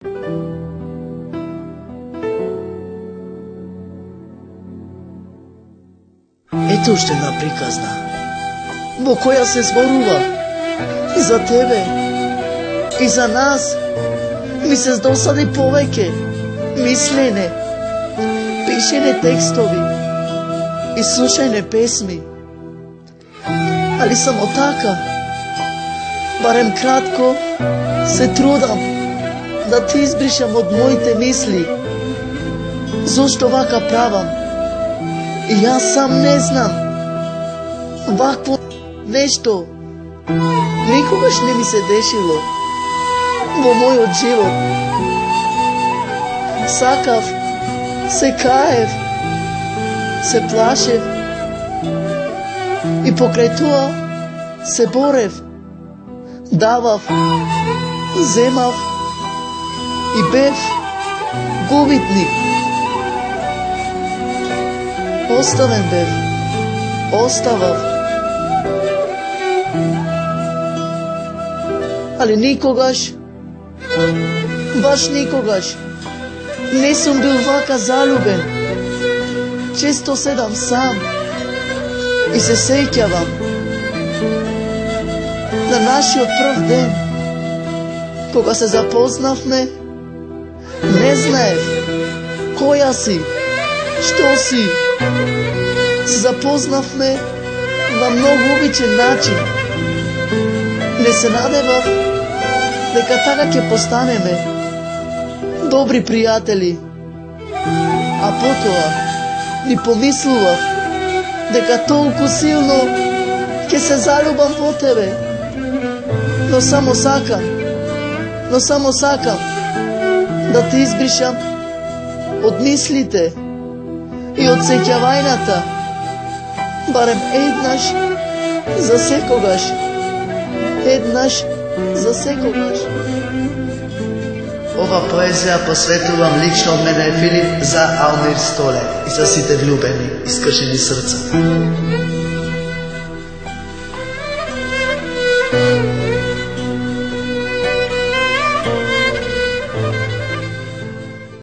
Ето уште една приказна, во која се зборува и за тебе, и за нас. Ми се досади повеќе мислене, пишене текстови и слушање песми. Али само така, барем кратко, се трудам да ти избришам од моите мисли. Зошто вака правам? И јас сам не знам. Вакво нешто никогаш не ми се дешило во мојот живот. Сакав, се каев, се плашев и покрај тоа се борев, давав, земав и бев губитник. Оставен бев, оставав. Али никогаш, баш никогаш, не сум бил вака залюбен. Често седам сам и се сеќавам на нашиот прв ден, кога се запознавме. Не знаев која си, што си. Се запознавме на многу обичен начин. Не се надевав дека така ќе постанеме добри пријатели. А потоа ни помислував дека толку силно ќе се залюбам во тебе. Но само сакам да те избришам од мислите и од сеќавајната, барем еднаш за секогаш. Еднаш за секогаш. Ова поезија посветувам лично од мене Филип за Алмир Столе и за сите влюбени, искршени срца.